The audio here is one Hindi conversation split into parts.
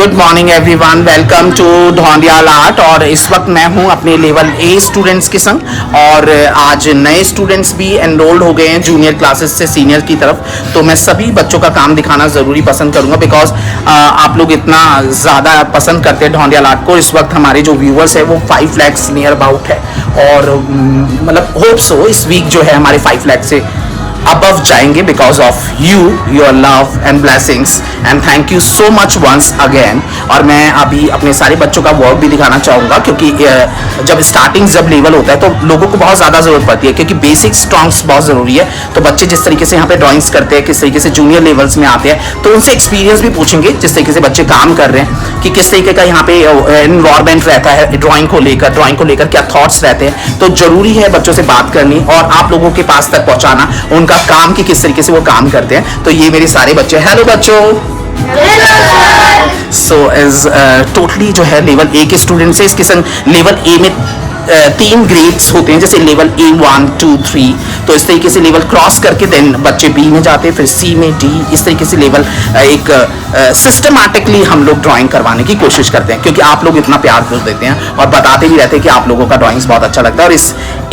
Good morning everyone, welcome to Dhondiyal art. और इस वक्त मैं हूं अपने लेवल ए स्टूडेंट्स के संग और आज नए स्टूडेंट्स भी एनरोल्ड हो गए हैं जूनियर क्लासेस से सीनियर की तरफ। तो मैं सभी बच्चों का काम दिखाना ज़रूरी पसंद करूंगा बिकॉज आप लोग इतना ज़्यादा पसंद करते हैं ढोंडियाल आर्ट को। इस वक्त हमारे जो व्यूवर्स है वो 5 लाख नियर अबाउट है और मतलब होप सो इस वीक जो है हमारे 5 लाख से above जाएंगे because of you, your love and blessings and thank you so much once again। और मैं अभी अपने सारे बच्चों का वर्क भी दिखाना चाहूँगा क्योंकि जब लेवल होता है तो लोगों को बहुत ज़्यादा ज़रूरत पड़ती है क्योंकि बेसिक स्ट्रॉन्ग्स बहुत ज़रूरी है। तो बच्चे जिस तरीके से यहाँ पे ड्राइंग्स करते हैं, किस तरीके से जूनियर लेवल्स में आते हैं, तो उनसे एक्सपीरियंस भी पूछेंगे जिस तरीके से बच्चे काम कर रहे हैं कि किस तरीके का यहाँ पे एनवायरमेंट रहता है ड्राइंग को लेकर क्या थॉट्स रहते हैं। तो ज़रूरी है बच्चों से बात करनी और आप लोगों के पास तक पहुँचाना उनका काम की किस तरीके से वो काम करते हैं। तो ये मेरे सारे बच्चे, हेलो बच्चों। सो इज टोटली जो है लेवल ए के स्टूडेंट्स है। इसके संग लेवल ए में 3 ग्रेड्स होते हैं, जैसे लेवल A1, 2, 3। तो इस तरीके से लेवल क्रॉस करके देन बच्चे बी में जाते हैं, फिर सी में, डी, इस तरीके से लेवल एक सिस्टमैटिकली हम लोग ड्राइंग करवाने की कोशिश करते हैं क्योंकि आप लोग इतना प्यार कर देते हैं और बताते भी रहते हैं कि आप लोगों का ड्राइंग्स बहुत अच्छा लगता है। और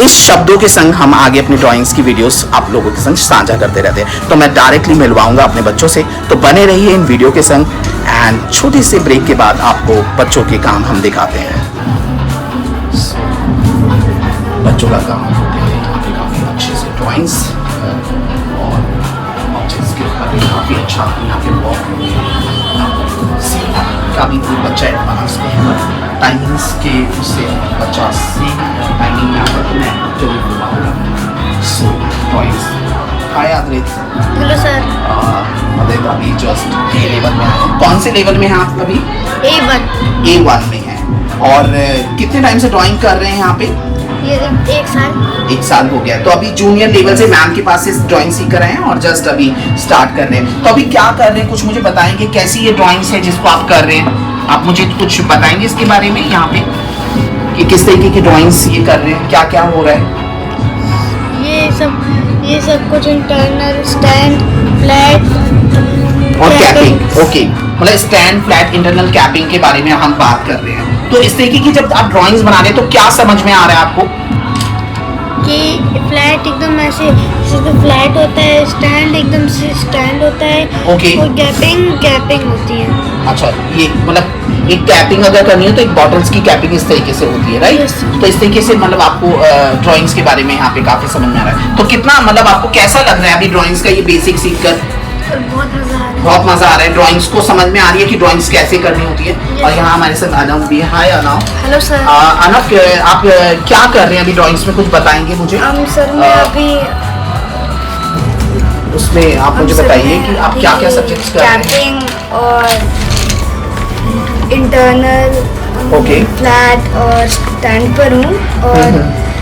इस शब्दों के संग हम आगे अपनी ड्राइंग्स की वीडियोस आप लोगों के संग साझा करते रहते हैं। तो मैं डायरेक्टली मिलवाऊंगा अपने बच्चों से, तो बने रहिए इन वीडियो के संग। एंड छोटे से ब्रेक के बाद आपको बच्चों के काम हम दिखाते हैं। बच्चों का काम होते हैं यहाँ पे काफ़ी अच्छे से ड्राइंग्स और ऑब्जेक्ट्स के ऊपर भी काफ़ी अच्छा यहाँ पे वर्क का भी कोई बच्चा एडवांस में है टाइमिंग्स के उससे बच्चा से टाइमिंग में आता है। मैं जो भी बोलूँगा सो drawings. Hi Adrit. Hello sir. मतलब अभी जस्ट ए लेवल में आए। कौन से लेवल में हैं आप अभी? A1 में हैं। और कितने टाइम से ड्राइंग कर रहे हैं यहाँ पे? ये 1 साल हो गया। तो अभी जूनियर लेवल से मैम के पास से ड्राइंग सीख रहे हैं और जस्ट अभी स्टार्ट कर रहे हैं। तो अभी क्या कर रहे हैं, कुछ मुझे बताएंगे कैसी ये ड्राइंग्स है जिसको आप कर रहे हैं? आप मुझे कुछ बताएंगे इसके बारे में यहाँ पे कि किस तरीके की ड्राइंग्स ये कर रहे हैं, क्या क्या हो रहा है? ये सब कुछ इंटरनल, स्टैंड, फ्लैट और कैपिंग। ओके, मतलब स्टैंड, फ्लैट, इंटरनल, कैपिंग के बारे में हम बात कर रहे हैं। तो इस तरीके की जब आप ड्राइंग्स बना रहे हैं तो क्या समझ में आ रहा है आपको? कि फ्लैट एकदम ऐसे फ्लैट होता है, स्टैंड एकदम से स्टैंड होता है। ओके। और कैपिंग होती है। अच्छा, ये मतलब एक कैपिंग अगर करनी है तो एक बॉटल्स की कैपिंग इस तरीके से होती है, राइट? Yes, तो इस तरीके से मतलब आपको ड्राइंग्स के बारे में यहाँ पे काफी समझ में आ रहा है। तो कितना मतलब आपको कैसा लग रहा है अभी ड्राइंग्स का ये बेसिक सीख कर? बहुत मजा आ रहा है। बहुत मजा आ रहा है। ड्राइंग्स को समझ में आ रही है कि ड्राइंग्स कैसे करनी होती है। और यहाँ हमारे साथ अनव भी है। हाय अनव। Hello sir. अनव, आप क्या कर रहे हैं अभी ड्राइंग्स में, कुछ बताएंगे मुझे? सर मैं अभी उसमें आप मुझे बताइए कि आप क्या क्या सब्जेक्ट्स कर रहे हैं? कैपिंग और इंटरनल, ओके, फ्लैट और स्टैंड पर हूँ। और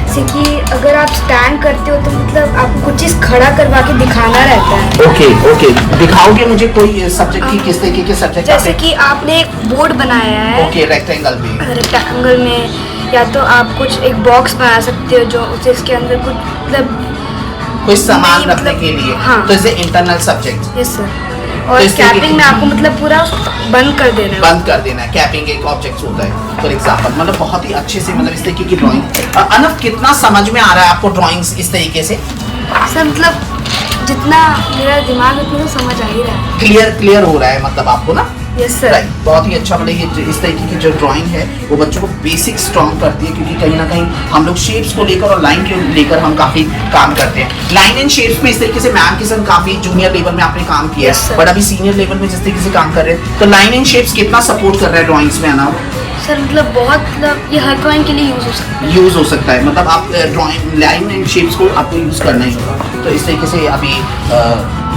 जैसे कि अगर आप स्टैंड करते हो तो मतलब आपको कुछ चीज़ खड़ा करवा के दिखाना रहता है। ओके, दिखाओगे मुझे कोई सब्जेक्ट की, किस तरीके के सब्जेक्ट? जैसे कि आपने एक बोर्ड बनाया है। ओके, रेक्टेंगल में या तो आप कुछ एक बॉक्स बना सकते हो जो जिसके अंदर कुछ मतलब कोई सामान रखने के लिए। हाँ। तो इसे इंटरनल सब्जेक्ट। Yes sir. और कैपिंग में आपको मतलब पूरा बंद कर देना है। कैपिंग एक ऑब्जेक्ट होता है फॉर एग्जांपल। मतलब बहुत ही अच्छे से मतलब इस तरीके की ड्राइंग। अनफ, कितना समझ में आ रहा है आपको ड्राइंग्स इस तरीके से? सर मतलब जितना मेरा दिमाग उतना तो समझ आ ही रहा है। क्लियर हो रहा है मतलब आपको ना? Yes sir. राइट, बहुत ही अच्छा। मतलब ये इस तरीके की जो ड्राइंग है वो बच्चों को बेसिक स्ट्रॉन्ग करती है क्योंकि कहीं ना कहीं हम लोग शेप्स को लेकर और लाइन को लेकर हम काफी काम करते हैं। लाइन एंड शेप्स में इस तरीके से मैम के संग काफी जूनियर लेवल में आपने काम किया है, बट अभी सीनियर लेवल में जिस तरीके से काम कर रहे हैं तो लाइन एंड शेप्स कितना सपोर्ट कर रहा है ड्राइंग्स में आना? सर मतलब बहुत मतलब ये हर ड्राइंग के लिए यूज हो सकता है। मतलब आप ड्राइंग लाइन एंड शेप्स को आपको यूज करना ही होगा। तो इस तरीके से अभी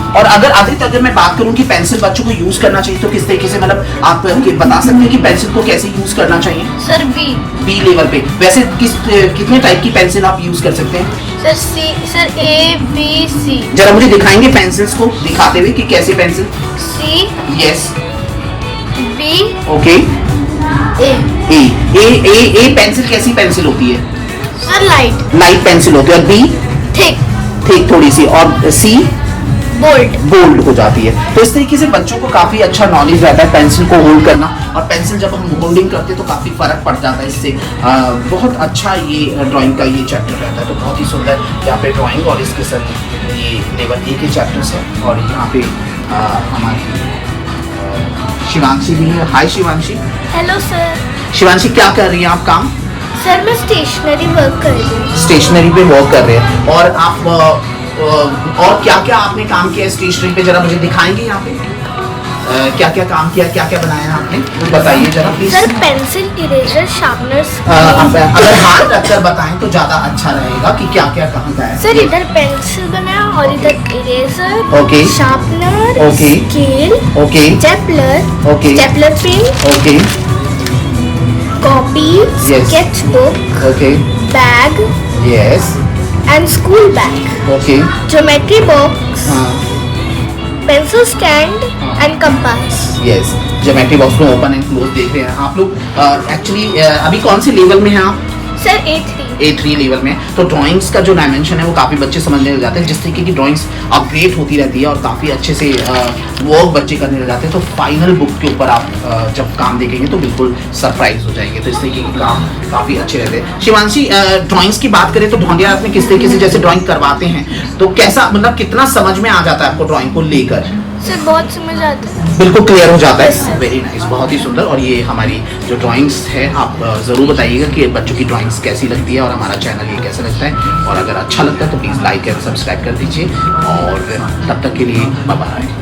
और अगर मैं बात करूं कि पेंसिल बच्चों को यूज करना चाहिए तो किस तरीके से, मतलब आप बता सकते हैं कि पेंसिल को कैसे यूज करना चाहिए? सर बी लेवल पे। वैसे कितने टाइप की पेंसिल आप यूज कर सकते हैं? Sir A-B-C। जरा मुझे दिखाएंगे पेंसिल्स को दिखाते हुए कि कैसे pencil? C। Yes. B। Okay. A pencil कैसी पेंसिल होती है? सर लाइट पेंसिल होती है। और बी? थिक थोड़ी सी। और सी? बोल्ड हो जाती है। तो इस तरीके से बच्चों को काफ़ी अच्छा नॉलेज रहता है पेंसिल को होल्ड करना, और पेंसिल जब हम होल्डिंग करते हैं तो काफ़ी फ़र्क पड़ जाता है इससे। बहुत अच्छा ये ड्राइंग का ये चैप्टर रहता है, तो बहुत ही सुंदर यहाँ पे ड्राइंग, और इसके साथ ये लेवल 1 के चैप्टर्स है। और यहाँ पे हमारी शिवांशी भी है। Hi Shivanshi. Hello sir. Shivanshi, क्या कर रही हैं आप काम? सर मैं स्टेशनरी वर्क कर रही हूँ। स्टेशनरी पे वर्क कर रहे हैं, और आप और क्या क्या आपने काम किया स्टेशनरी पे, जरा मुझे दिखाएंगे यहाँ पे क्या क्या काम किया, क्या क्या बनाया आपने, बताइए जरा please. Sir pencil, eraser, sharpeners. अगर हाथ रखकर बताएं तो ज्यादा अच्छा रहेगा कि क्या क्या कहाँ का है। सर इधर पेंसिल बनाया और इधर eraser, okay, sharpener, okay, scale, okay, stapler, okay, stapler pin, okay, copy, Yes. Sketchbook, okay, bag yes, and school bag, okay, geometry box, हाँ, pencil stand and compass. Yes. Geometry box में ओपन एंड क्लोज देख रहे हैं आप लोग। एक्चुअली अभी कौन से लेवल में हैं आप? Sir A3। A3 लेवल में। तो ड्राइंग्स का जो डायमेंशन है वो काफ़ी बच्चे समझने लग जाते हैं, जिस तरीके की ड्राइंग्स अपग्रेड होती रहती है और काफ़ी अच्छे से वर्क बच्चे करने लग जाते हैं। तो फाइनल बुक के ऊपर आप जब काम देखेंगे तो बिल्कुल सरप्राइज हो जाएंगे। तो इस तरीके के काम काफ़ी अच्छे रहते हैं। शिवांशी, ड्राइंग्स की बात करें तो ढोंडिया में किस तरीके से जैसे ड्राइंग करवाते हैं, तो कैसा, मतलब कितना समझ में आ जाता है आपको ड्राइंग को लेकर? सर बहुत समझ आता है, बिल्कुल क्लियर हो जाता Yes, है। sir. वेरी नाइस, बहुत ही सुंदर। और ये हमारी जो ड्राइंग्स है, आप ज़रूर बताइएगा कि बच्चों की ड्राइंग्स कैसी लगती है और हमारा चैनल ये कैसा लगता है। और अगर अच्छा लगता है तो प्लीज़ लाइक एंड सब्सक्राइब कर दीजिए, और तब तक के लिए बाय बाय।